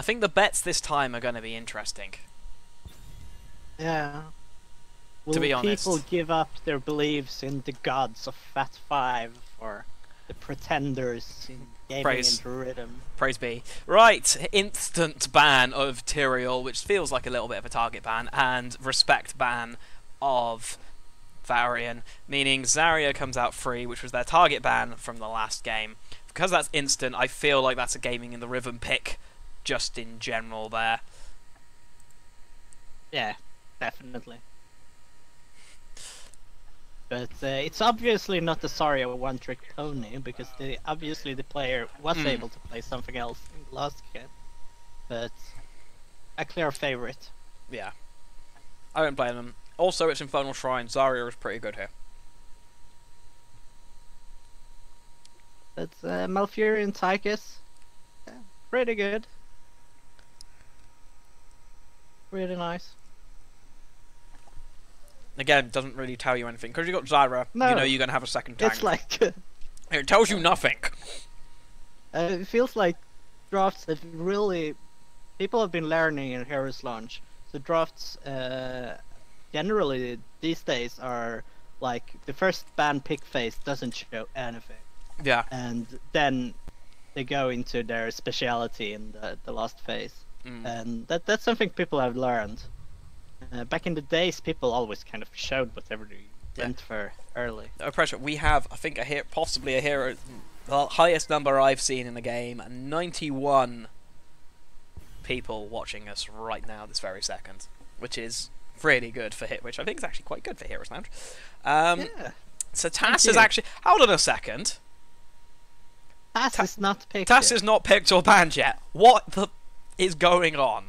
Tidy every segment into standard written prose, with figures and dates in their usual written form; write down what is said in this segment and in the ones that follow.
I think the bets this time are going to be interesting. Yeah. Will To be honest. people give up their beliefs in the gods of Fat Five for the pretenders in gaming Praise. into rhythm? Praise be. Right, instant ban of Tyrael, which feels like a little bit of a target ban, and respect ban of Varian, meaning Zarya comes out free, which was their target ban from the last game. Because that's instant, I feel like that's a gaming in the rhythm pick, just in general there. Yeah, definitely. But it's obviously not the Zarya one-trick pony, because obviously the player was able to play something else in the last game. But a clear favorite. Yeah. I don't blame them. Also, it's Infernal Shrine. Zarya is pretty good here. But Malfurion Tychus, yeah, pretty good. Really nice. Again, doesn't really tell you anything. Because you got Zyra, No. you know you're going to have a second tank. It's like... It tells you nothing. it feels like drafts have really... People have been learning in Heroes Launch. So drafts generally these days are like the first ban pick phase doesn't show anything. Yeah. And then they go into their speciality in the last phase. And that's something people have learned. Back in the days, people always kind of showed whatever they went for early. No pressure. We have, I think, possibly a hero, the highest number I've seen in the game, 91 people watching us right now, this very second, which is really good for which I think is actually quite good for Heroes Lounge. Yeah. So Tass is actually. Hold on a second. Tass is not picked. Tass yet. is not picked or banned yet. What the is going on?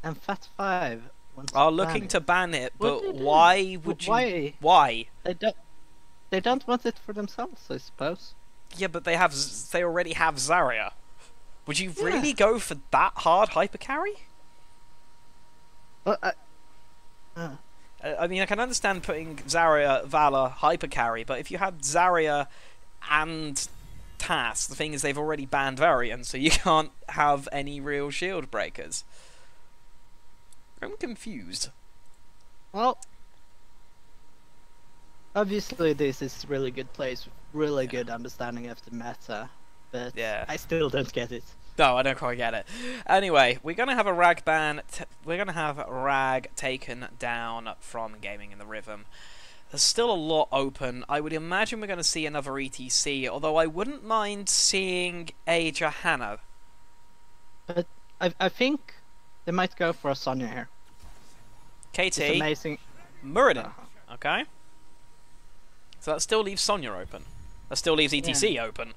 And Fat Five wants Are to looking ban to ban it, What but they do? why would you? Why? Why? it. They don't want it for themselves, I suppose. Yeah, but they already have Zarya. Would you Yeah. really go for that hard hyper carry? Well, I mean, I can understand putting Zarya, Vala, hyper carry, but if you had Zarya and Tass, the thing is they've already banned Varian, so you can't have any real shield breakers. I'm confused. well, obviously this is really good plays, with really good understanding of the meta, but Yeah. I still don't get it. No, I don't quite get it. Anyway, we're gonna have a Rag ban. We're gonna have Rag taken down from Gaming in the Rhythm. There's still a lot open. I would imagine we're gonna see another ETC, although I wouldn't mind seeing a Johanna. But I think they might go for a Sonya here. It's KT, amazing. Muradin. Okay. So that still leaves Sonya open. That still leaves ETC open.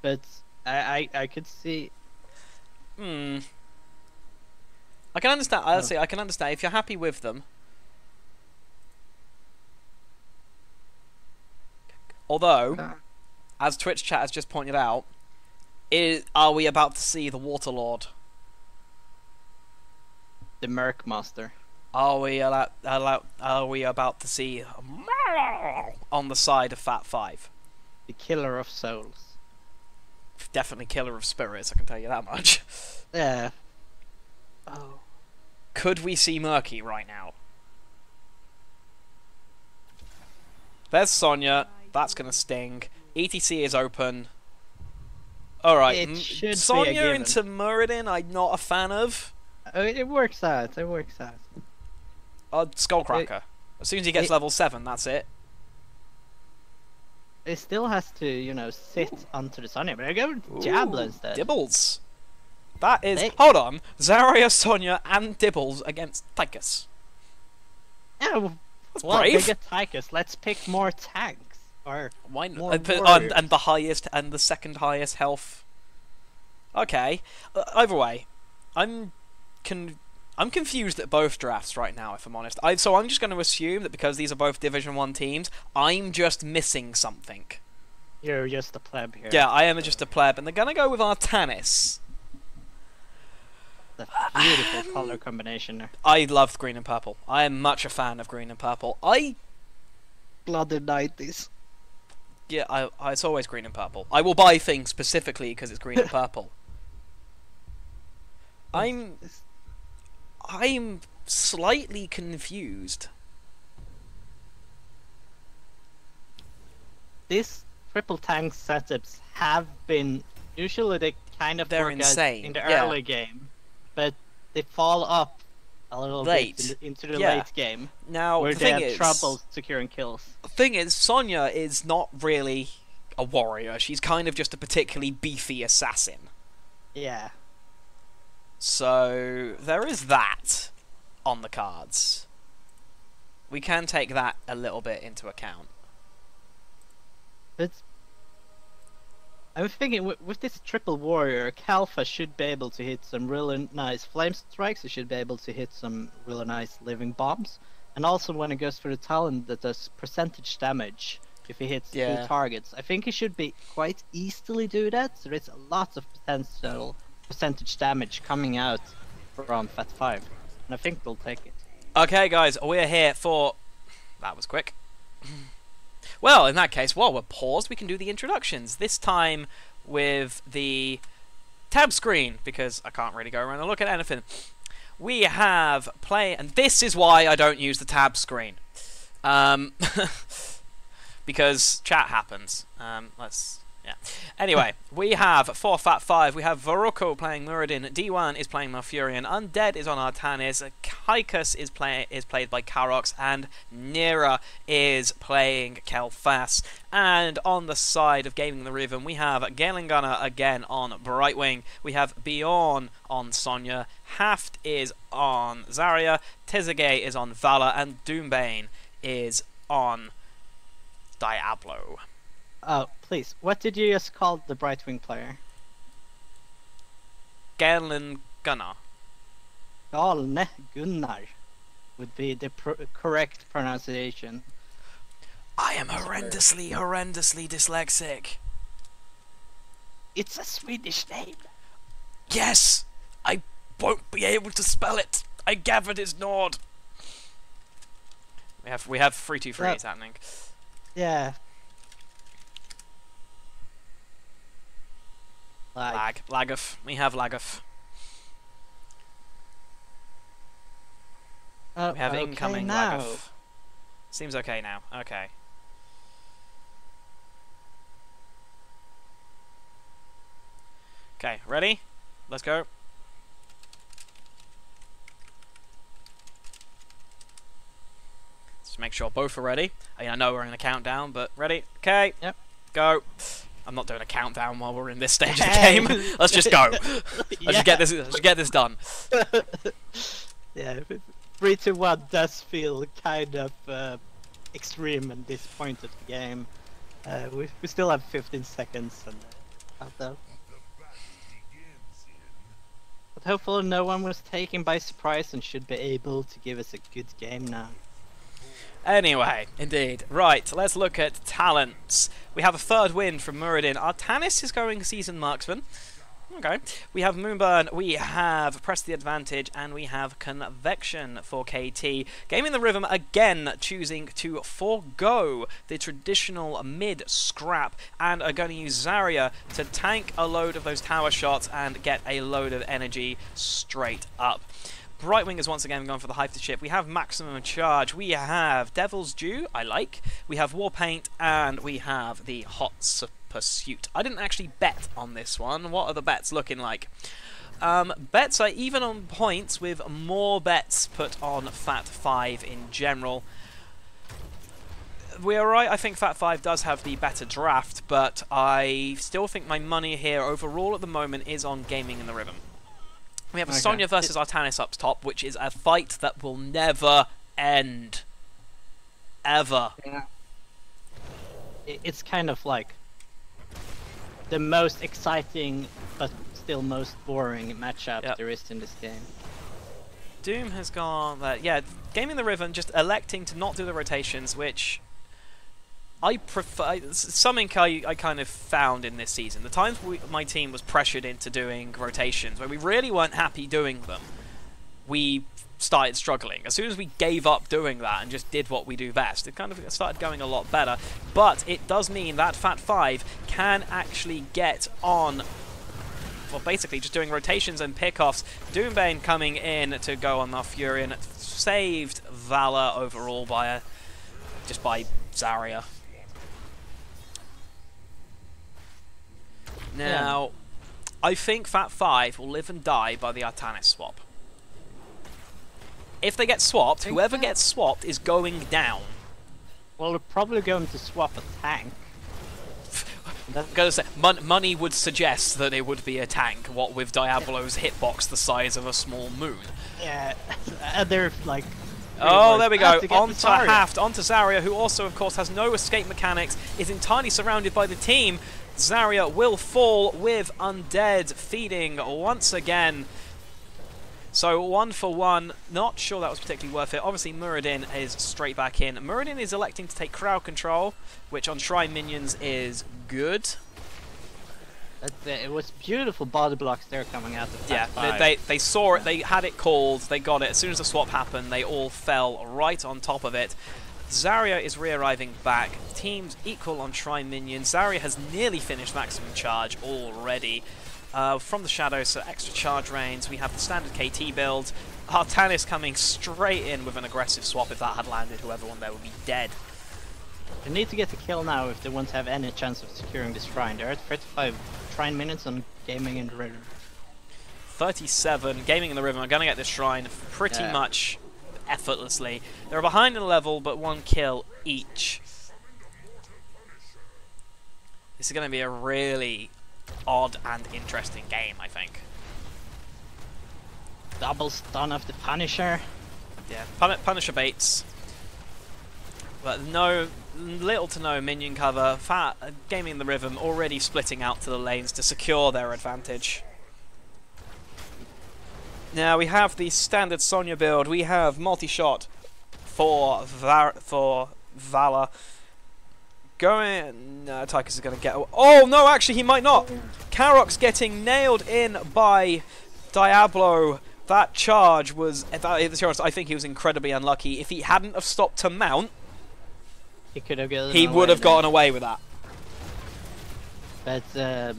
But I could see. I can understand. I can understand if you're happy with them. Although, as Twitch chat has just pointed out, are we about to see the Waterlord? The Merc Master. Are we Are we about to see on the side of Fat Five? The Killer of Souls. Definitely Killer of Spirits. I can tell you that much. Yeah. Oh. Could we see Murky right now? There's Sonya. That's gonna sting. ETC is open. Alright, It should be a Sonya given. into Muradin, I'm not a fan of. Oh, it works out. It works out. Skullcracker. As soon as he gets level 7, that's it. It still has to, you know, sit onto the Sonya, but I go with Diablo instead. Dibbles. That is... They- Hold on. Zarya, Sonya, and Dibbles against Tychus. Yeah, That's well, brave. they get Tychus. Let's pick more tanks. Or Why more not? warriors. And the highest and the second highest health. Okay. Either way, I'm confused at both drafts right now, if I'm honest. So I'm just going to assume that because these are both Division 1 teams, I'm just missing something. You're just a pleb here. Yeah, I am just a pleb, and they're going to go with Artanis. The beautiful color combination there. I love green and purple. I am much a fan of green and purple. Blooded 90s. Yeah, it's always green and purple. I will buy things specifically because it's green and purple. I'm slightly confused. These triple tank setups have been usually they kind of They're work out insane, in the yeah. early game, but they fall up a little Late. bit into the Yeah. late game, Now, where the they thing have is, trouble securing kills. the thing is, Sonya is not really a warrior. She's kind of just a particularly beefy assassin. Yeah. So there is that on the cards. We can take that a little bit into account. But I'm thinking with this triple warrior, Kalfa should be able to hit some really nice flame strikes. He should be able to hit some really nice living bombs, and also when it goes for the talent that does percentage damage if he hits Yeah. 2 targets. I think he should be quite easily do that. So there's lots of potential percentage damage coming out from Fat 5, and I think we'll take it. Okay, guys, we're here for... That was quick. Well, in that case, while we're paused, we can do the introductions. This time with the tab screen, because I can't really go around and look at anything. We have and this is why I don't use the tab screen. Because chat happens. Yeah. Anyway, we have for Fat 5, we have Varoko playing Muradin, D1 is playing Malfurion, Undead is on Artanis, Kaikus is played by Karox, and Nira is playing Kel'Thas. And on the side of Gaming the Riven, we have Gelingana again on Brightwing, we have Bjorn on Sonya, Haft is on Zarya, Tezage is on Vala, and Doombane is on Diablo. Oh, please, what did you just call the Brightwing player? Galen Gunnar. Galne Gunnar would be the correct pronunciation. I am horrendously dyslexic. It's a Swedish name. Yes! I won't be able to spell it. I gathered it's Nord. We have 3-2-3 happening. Yeah. Lageth. We have Lageth. We have incoming now. Lageth. Seems okay now. Okay. Okay, ready? Let's go. Let's make sure both are ready. I know we're in a countdown, but ready? Okay. Yep. Go. I'm not doing a countdown while we're in this stage of the game. Let's just go. Let's just get this done. Yeah, 3 to 1 does feel kind of extreme at this point of the game. We still have 15 seconds and but hopefully no one was taken by surprise and should be able to give us a good game now. Anyway, indeed. Right, let's look at talents. We have a third win from Muradin. Artanis is going Seasoned Marksman. Okay. We have Moonburn, we have Press the Advantage, and we have Convection for KT. Gaming the Rhythm again choosing to forego the traditional mid-scrap and are going to use Zarya to tank a load of those tower shots and get a load of energy straight up. Brightwing is once again going for the Hyper Chip. We have Maximum Charge. We have Devil's Due, I like. We have Warpaint, and we have the Hot Pursuit. I didn't actually bet on this one. What are the bets looking like? Bets are even on points with more bets put on Fat 5 in general. We're right, I think Fat 5 does have the better draft, but I still think my money here overall at the moment is on Gaming in the Rhythm. We have Sonya versus Artanis up top, which is a fight that will never end. Ever. Yeah. It's kind of like the most exciting but still most boring matchup there is in this game. Doom has gone there. Yeah, Gaming the Riven just electing to not do the rotations, which I prefer. Something I kind of found in this season. The times my team was pressured into doing rotations, where we really weren't happy doing them, we started struggling. As soon as we gave up doing that and just did what we do best, it kind of started going a lot better. But it does mean that Fat 5 can actually get on, well, basically just doing rotations and pickoffs. Doombane coming in to go on Malfurion, saved Valor overall by just by Zarya. Now, I think Fat 5 will live and die by the Artanis swap. If they get swapped, whoever gets swapped is going down. Well, they're probably going to swap a tank. Money would suggest that it would be a tank, what with Diablo's hitbox the size of a small moon. Yeah, they're like... Oh, there we go. Onto Haft, onto Zarya, who also, of course, has no escape mechanics, is entirely surrounded by the team. Zarya will fall with Undead feeding once again. So 1 for 1, not sure that was particularly worth it. Obviously Muradin is straight back in. Muradin is electing to take crowd control, which on Shrine minions is good. It was beautiful body blocks there coming out of Yeah, they saw it, they had it called, they got it. As soon as the swap happened, they all fell right on top of it. Zarya is re-arriving back. Teams equal on Shrine minions. Zarya has nearly finished maximum charge already. From the shadows, so extra charge range. We have the standard KT build. Artanis coming straight in with an aggressive swap. If that had landed, whoever won there would be dead. They need to get the kill now if they want to have any chance of securing this shrine. They're at 35 shrine minutes on Gaming in the Rhythm. 37. Gaming in the Rhythm are going to get this shrine pretty much effortlessly. They're behind in level, but 1 kill each. This is going to be a really odd and interesting game, I think. Double stun of the Punisher. Yeah, Punisher baits. But little to no minion cover. Gaming in the Rhythm already splitting out to the lanes to secure their advantage. Now we have the standard Sonya build. We have multi-shot for Valor. Tychus is going to get... Oh, no, actually, he might not. Karok's getting nailed in by Diablo. That charge was... I think he was incredibly unlucky. If he hadn't have stopped to mount, he would have gotten away with that. But the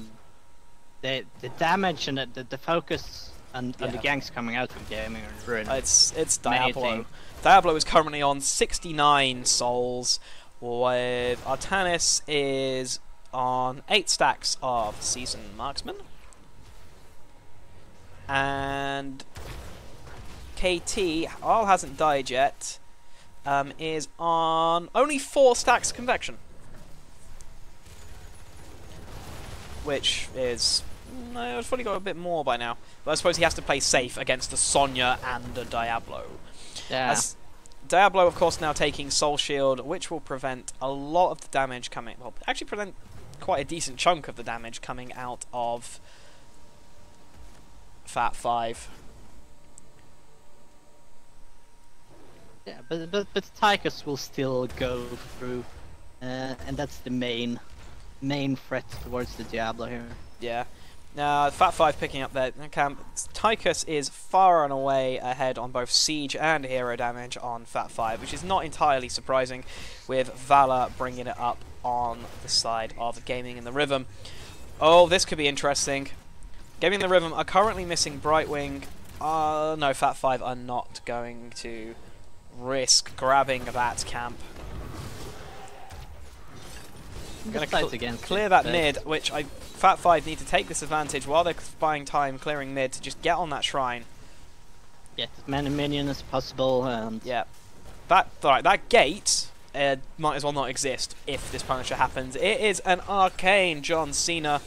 damage and the focus and the ganks coming out from Gaming are ruined. It's Diablo. Diablo is currently on 69 souls, with Artanis is on 8 stacks of Seasoned Marksman. And KT, while hasn't died yet, is on only 4 stacks of Convection. Which is... I've probably got a bit more by now. But I suppose he has to play safe against a Sonya and a Diablo. Yeah. Diablo, of course, now taking Soul Shield, which will prevent a lot of the damage coming... Well, actually prevent quite a decent chunk of the damage coming out of Fat 5. Yeah, but Tychus will still go through, and that's the main threat towards the Diablo here. Yeah. Now, Fat 5 picking up their camp. Tychus is far and away ahead on both siege and hero damage on Fat 5, which is not entirely surprising, with Valor bringing it up on the side of Gaming in the Rhythm. Oh, this could be interesting. Gaming in the Rhythm are currently missing Brightwing. No, Fat 5 are not going to risk grabbing that camp. I'm going to clear that mid, which Fat 5 need to take this advantage while they're buying time clearing mid to just get on that shrine. Get as many minions as possible. And yeah. That gate might as well not exist if this Punisher happens. It is an arcane John Cena.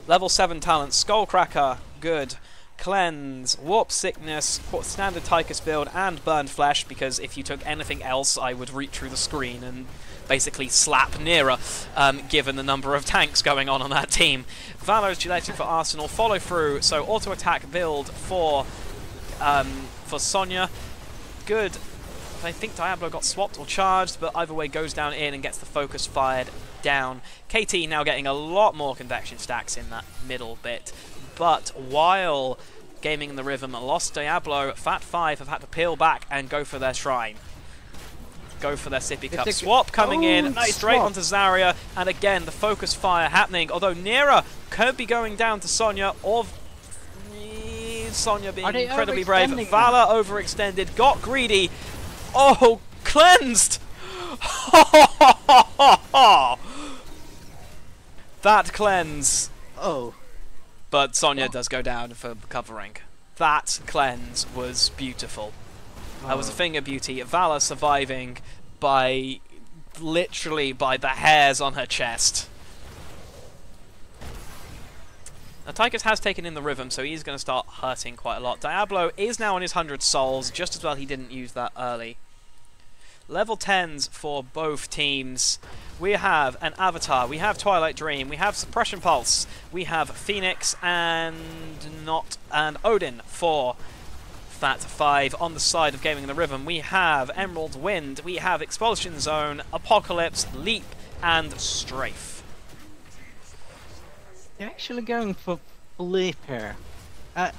Level 7 talent, Skullcracker, good. Cleanse, Warp Sickness, standard Tychus build, and Burned Flesh, because if you took anything else I would reach through the screen and basically slap nearer, given the number of tanks going on that team. Valor's selected for Arsenal, follow through, so auto-attack build for Sonya. Good. I think Diablo got swapped or charged, but either way goes down in and gets the focus fired down. KT now getting a lot more convection stacks in that middle bit, but while Gaming in the Rhythm lost Diablo. Fat 5 have had to peel back and go for their shrine. Go for their sippy cup. Swap coming in, nice straight swap onto Zarya, and again the focus fire happening, although Nira could be going down to Sonya, or Sonya being incredibly brave. Vala overextended, got greedy. Oh, cleansed! That cleanse. Oh. But Sonya does go down for covering. That cleanse was beautiful. That was a thing of beauty. Vala surviving by literally by the hairs on her chest. Now Tychus has taken in the Rhythm, so he's going to start hurting quite a lot. Diablo is now on his 100 souls, just as well he didn't use that early. Level 10s for both teams. We have an Avatar, we have Twilight Dream, we have Suppression Pulse, we have Phoenix and Odin for Fat 5 on the side of Gaming in the Rhythm. We have Emerald Wind, we have Expulsion Zone, Apocalypse, Leap, and Strafe. They're actually going for Leap here. I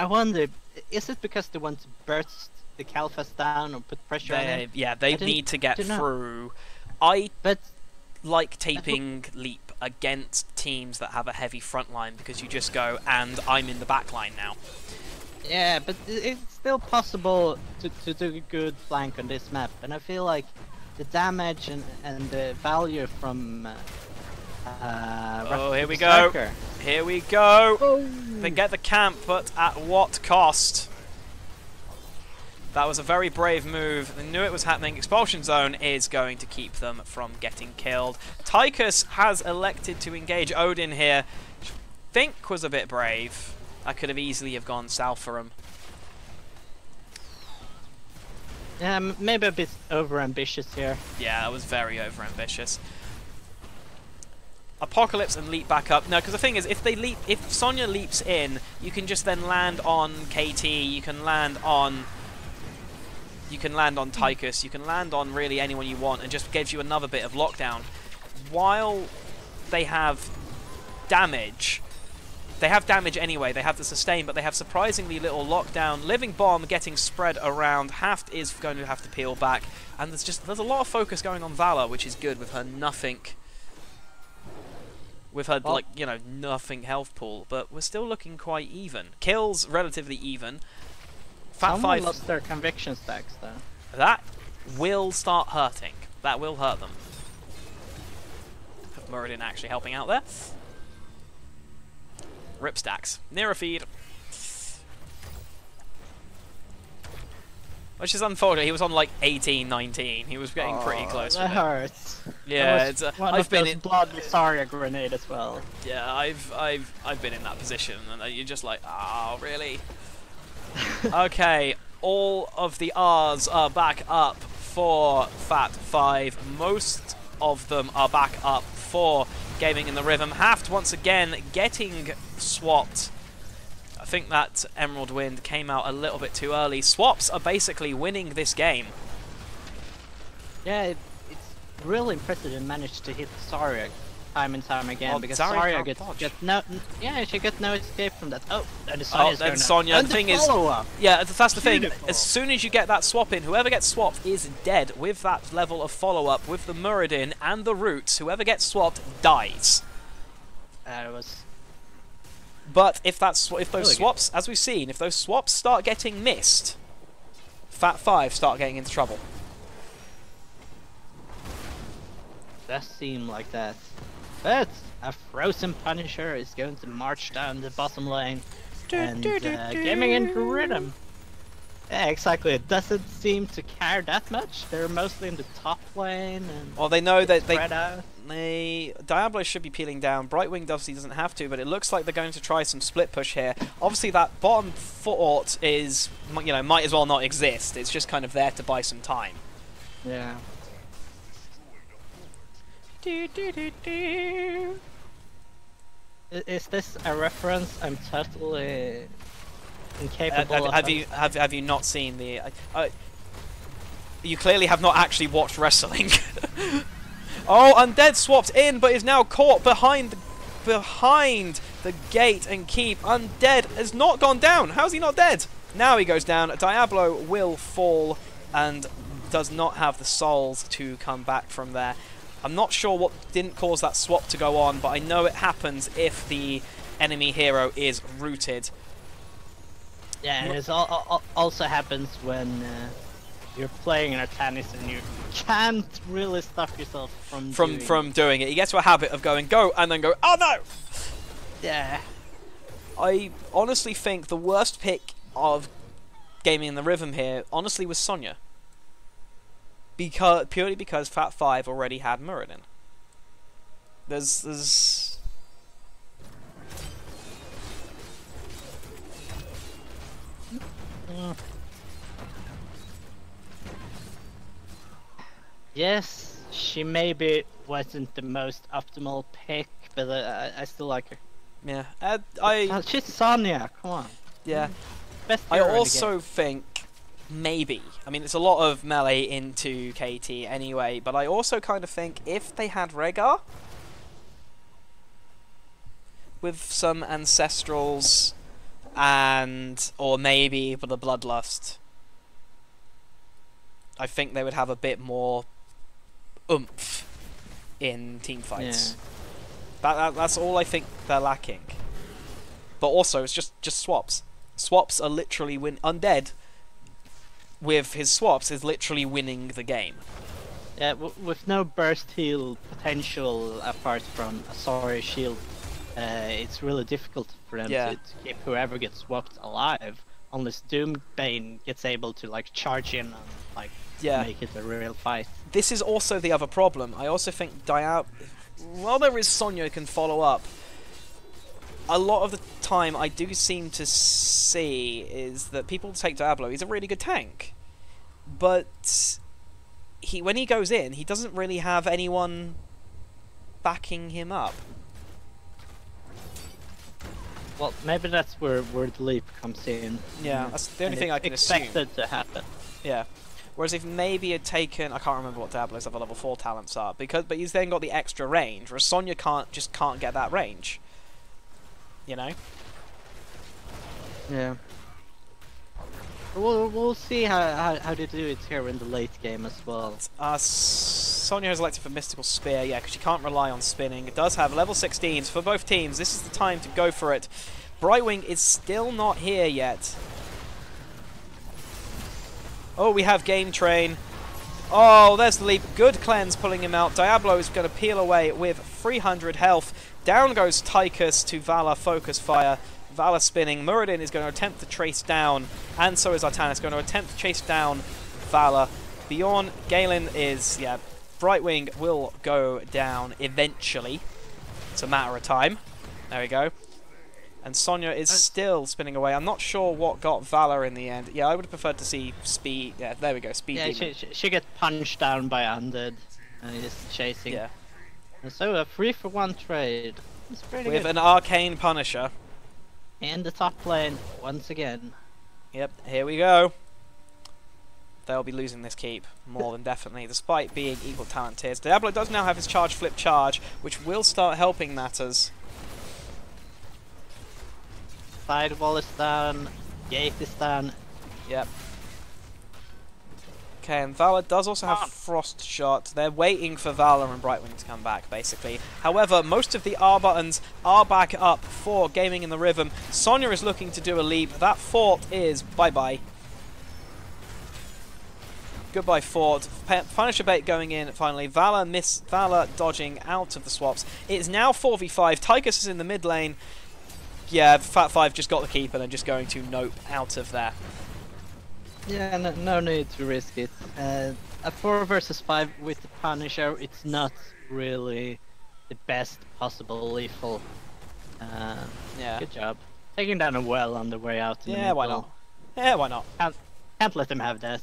wonder, is it because they want to burst the Calphas down or put pressure on him? Yeah, they need to get through. I like taping Leap against teams that have a heavy front line because you just go, and I'm in the back line now. Yeah, but it's still possible to do a good flank on this map, and I feel like the damage and the value from oh, here we go. Here we go. Oh. They get the camp, but at what cost? That was a very brave move. They knew it was happening. Expulsion Zone is going to keep them from getting killed. Tychus has elected to engage Odin here, which I think was a bit brave. I could have easily have gone south for him. Yeah, maybe a bit over-ambitious here. Yeah, that was very over-ambitious. Apocalypse and leap back up. No, because the thing is, if Sonya leaps in, you can just then land on KT, you can land on Tychus, you can land on really anyone you want, and just gives you another bit of lockdown. While they have damage, anyway, they have the sustain, but they have surprisingly little lockdown. Living Bomb getting spread around, Haft is going to have to peel back, and there's a lot of focus going on Vala, which is good with her nothing. With her, like, you know, nothing health pool, but we're still looking quite even. Kills relatively even. Someone lost their conviction stacks, though. That will start hurting. That will hurt them. Muradin actually helping out there. Rip stacks. Near a feed. Which is unfortunate. He was on like 18, 19. He was getting pretty close. That hurts. Yeah, I've been in blood with Zarya grenade as well. Yeah, I've been in that position, and you're just like, oh, really? Okay, all of the R's are back up for Fat 5. Most of them are back up for Gaming in the Rhythm. Haft once again getting swapped. I think that Emerald Wind came out a little bit too early. Swaps are basically winning this game. Yeah, it's really impressive they managed to hit Zarya time and time again, because Zarya she gets no escape from that. Oh, and Sonya. The thing is, yeah, that's the thing. As soon as you get that swap in, whoever gets swapped is dead. With that level of follow-up, with the Muradin and the Roots, whoever gets swapped dies. But if those swaps, as we've seen, if those swaps start getting missed, Fat 5 start getting into trouble. Does seem like that. But a Frozen Punisher is going to march down the bottom lane and Gaming in Rhythm. Yeah, exactly. It doesn't seem to care that much. They're mostly in the top lane. And well, they know that Diablo should be peeling down. Brightwing obviously doesn't have to, but it looks like they're going to try some split push here. Obviously, that bottom fort is, you know, might as well not exist. It's just kind of there to buy some time. Yeah. Is this a reference? I'm totally incapable of. Have you not seen the? You clearly have not actually watched wrestling. Oh, Undead swapped in, but is now caught behind the gate and keep. Undead has not gone down. How's he not dead? Now he goes down. Diablo will fall and does not have the souls to come back from there. I'm not sure what didn't cause that swap to go on, but I know it happens if the enemy hero is rooted. Yeah, it also happens when you're playing an Artanis and you can't really stop yourself from doing it. You get to a habit of going go and then go, oh no! Yeah. I honestly think the worst pick of Gaming in the Rhythm here, honestly, was Sonya. Purely because Fat 5 already had Muradin. There's... Yes, she maybe wasn't the most optimal pick, but I still like her. Yeah, she's Sonya, come on. Yeah. Best I hero in the also game. think maybe, I mean, it's a lot of melee into KT anyway, but I also kind of think if they had Rehgar with some Ancestrals or maybe for the Bloodlust, I think they would have a bit more oomph in team fights. Yeah. That's all I think they're lacking. But also, it's just swaps. Swaps are literally Undead with his swaps is literally winning the game. Yeah, with no burst heal potential apart from a sorry shield, it's really difficult for them to keep whoever gets swapped alive, unless Doombane gets able to like charge in and like make it a real fight. This is also the other problem. I also think while there is Sonya who can follow up, a lot of the time I do seem to see is that people take Diablo. He's a really good tank, but when he goes in, he doesn't really have anyone backing him up. Well, maybe that's where the leap comes in. Yeah, that's the only thing I can assume. Expected to happen. Yeah. Whereas if maybe had taken, I can't remember what Diablo's other level 4 talents are, but he's then got the extra range, whereas Sonya just can't get that range. You know? Yeah. We'll see how they do it here in the late game as well. Sonya has elected for Mystical Spear, yeah, because she can't rely on spinning. It does have level 16s for both teams. This is the time to go for it. Brightwing is still not here yet. Oh, we have Game Train. Oh, there's the leap. Good cleanse pulling him out. Diablo is going to peel away with 300 health. Down goes Tychus to Vala Focus Fire. Vala spinning. Muradin is going to attempt to trace down, and so is Artanis going to attempt to chase down Vala. Bjorn, Galen is, Brightwing will go down eventually. It's a matter of time. There we go. And Sonya is still spinning away. I'm not sure what got Vala in the end. Yeah, I would have preferred to see Speed. Yeah, there we go. Speed. Yeah, she gets punched down by Undead. And he's chasing. Yeah. And so a 3-for-1 trade. It's pretty good. With an Arcane Punisher. In the top lane, once again. Yep, here we go. They'll be losing this keep, more than definitely, despite being equal talent tiers. Diablo does now have his charge flip charge, which will start helping matters. Sidewall is down, gate is down. Yep. Okay, and Vala does also have Frost Shot. They're waiting for Vala and Brightwing to come back, basically. However, most of the R buttons are back up for Gaming in the Rhythm. Sonya is looking to do a leap. That fort is bye-bye. Goodbye, fort. Punisher bait going in, finally. Vala dodging out of the swaps. It's now 4v5. Tychus is in the mid lane. Yeah, Fat 5 just got the keep and they're just going to nope out of there. Yeah, no need to risk it. A 4 versus 5 with the Punisher, it's not really the best possible lethal. Yeah. Good job. Taking down a well on the way out. Yeah, why not? Yeah, why not? Can't let them have that.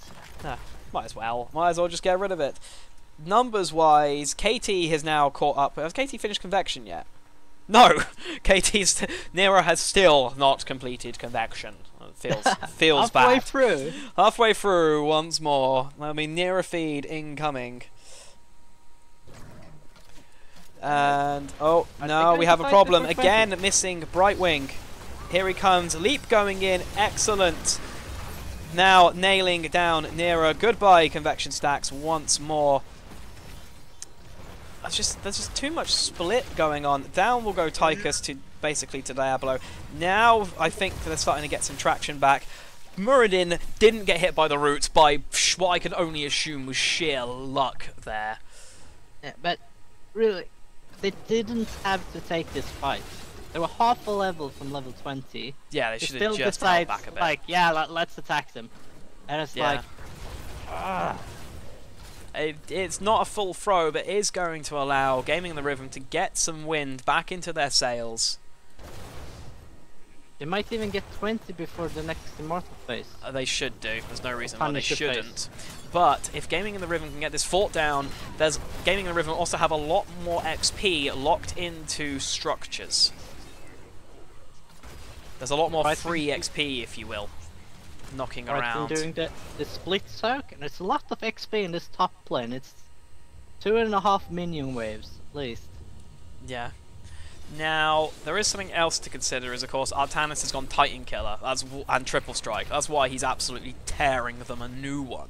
Might as well. Might as well just get rid of it. Numbers-wise, KT has now caught up. Has KT finished Convection yet? No! Nero has still not completed Convection. Feels bad. Halfway through. Halfway through once more. I mean, Nero feed incoming. And oh I no, think we I have a survived problem the first again. Missing Brightwing. Here he comes. Leap going in. Excellent. Now nailing down Nera. Goodbye, Convection Stacks once more. There's just too much split going on. Down will go Tychus to basically to Diablo. Now I think they're starting to get some traction back. Muradin didn't get hit by the roots by what I can only assume was sheer luck there. Yeah, but really, they didn't have to take this fight. They were half a level from level 20. Yeah, they They should still have just held decide, back a bit. like, yeah, let's attack them. And it's Yeah. like, ah. It's not a full throw, but is going to allow Gaming the Rhythm to get some wind back into their sails. They might even get 20 before the next Immortal phase. They should do. There's no reason why they Punisher phase. shouldn't. But if Gaming in the Rhythm can get this fort down, there's Gaming in the Rhythm also have a lot more XP locked into structures. There's a lot more free XP, if you will, knocking Right, around. doing the split soak, and it's a lot of XP in this top lane. It's 2.5 minion waves, at least. Yeah. Now, there is something else to consider, is of course Artanis has gone Titan Killer and Triple Strike. That's why he's absolutely tearing them a new one.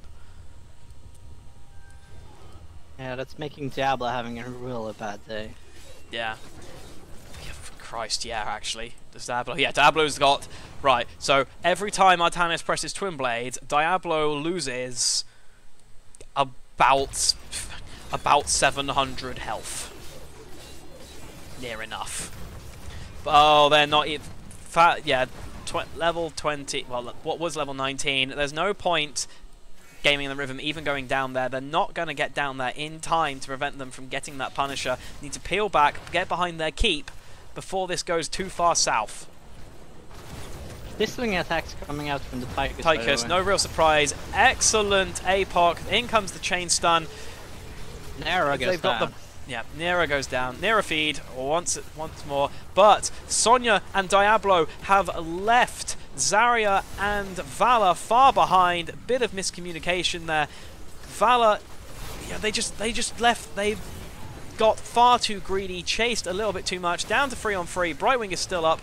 Yeah, that's making Diablo having a really bad day. Yeah. Yeah, for Christ, yeah, actually. Does Diablo... Yeah, Diablo's got... Right, so every time Artanis presses Twin Blades, Diablo loses about 700 health. Near enough. But, oh, they're not... Yeah, level 20... Well, what was level 19? There's no point Gaming in the Rhythm even going down there. They're not going to get down there in time to prevent them from getting that Punisher. Need to peel back, get behind their keep before this goes too far south. Whistling attacks coming out from the Tychus. Tychus, no real surprise. Excellent APOC. In comes the chain stun. Nera goes They've got down. Yeah, Nera goes down. Nera feed once more. But Sonya and Diablo have left Zarya and Vala far behind. A bit of miscommunication there. Vala, yeah, they just left. They've got far too greedy, chased a little bit too much. Down to 3-on-3. Brightwing is still up.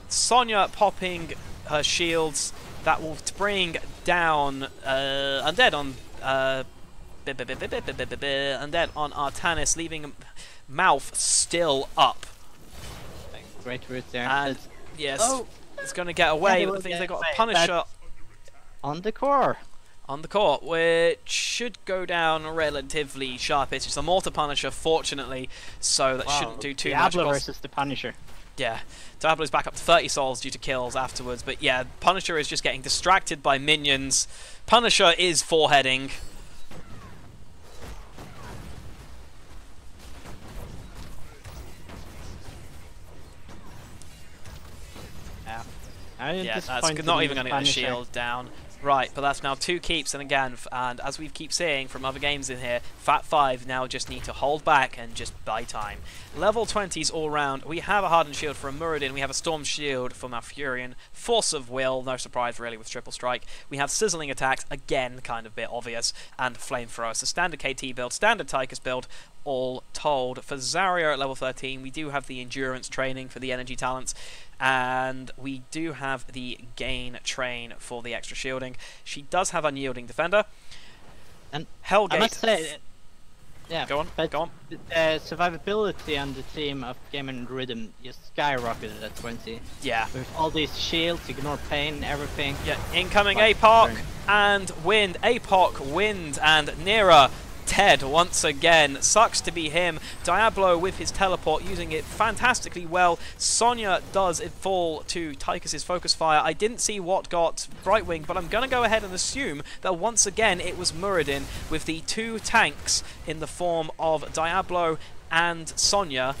Sonya popping her shields. That will bring down Undead on Undead on Artanis, leaving Mouth still up. Great route there. And yes, it's going to get away. But the thing is, they got a Punisher on the core. On the court, which should go down relatively sharp. It's just a Mortar Punisher, fortunately, so that shouldn't do too much. Diablo versus the Punisher. Yeah, Diablo's back up to 30 souls due to kills afterwards, but yeah, Punisher is just getting distracted by minions. Punisher is foreheading. Yeah, that's not even going to get a shield down. Right, but that's now 2 keeps, and again, and as we keep saying from other games in here, Fat 5 now just need to hold back and just buy time. Level 20s all round. We have a Hardened Shield from Muradin, we have a Storm Shield from Malfurion, Force of Will, no surprise really with Triple Strike. We have Sizzling Attacks, again, kind of a bit obvious, and Flamethrower. So standard KT build, standard Tychus build, all told. For Zarya at level 13, we do have the Endurance training for the energy talents, and we do have the Gain train for the extra shielding. She does have Unyielding Defender. And Hellgate. I must say, yeah, Go on, but go on. The survivability on the team of Game and Rhythm just skyrocketed at 20. Yeah. With all these shields, ignore pain, everything. Yeah, incoming Like, APOC and Wind. APOC, Wind, and Nera dead once again. Sucks to be him. Diablo with his teleport, using it fantastically well. Sonya does it fall to Tychus' focus fire. I didn't see what got Brightwing, but I'm going to go ahead and assume that once again it was Muradin with the 2 tanks in the form of Diablo and Sonya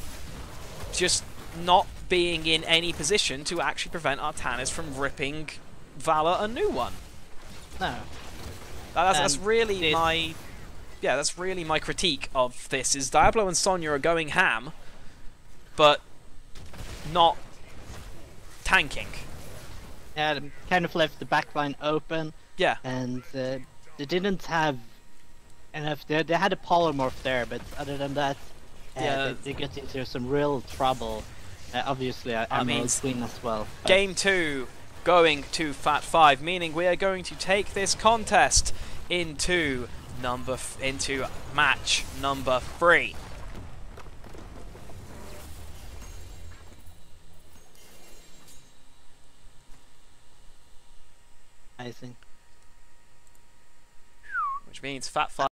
just not being in any position to actually prevent Artanis from ripping Vala a new one. No. That's really my... Yeah, that's really my critique of this, is Diablo and Sonya are going ham, but not tanking. Yeah, they kind of left the backline open. Yeah. And they didn't have enough. They had a polymorph there, but other than that, Yeah. they get into some real trouble. Obviously, Emerald Queen as well. But Game 2 going to Fat 5, meaning we are going to take this contest into match number 3. I think. Which means Fat 5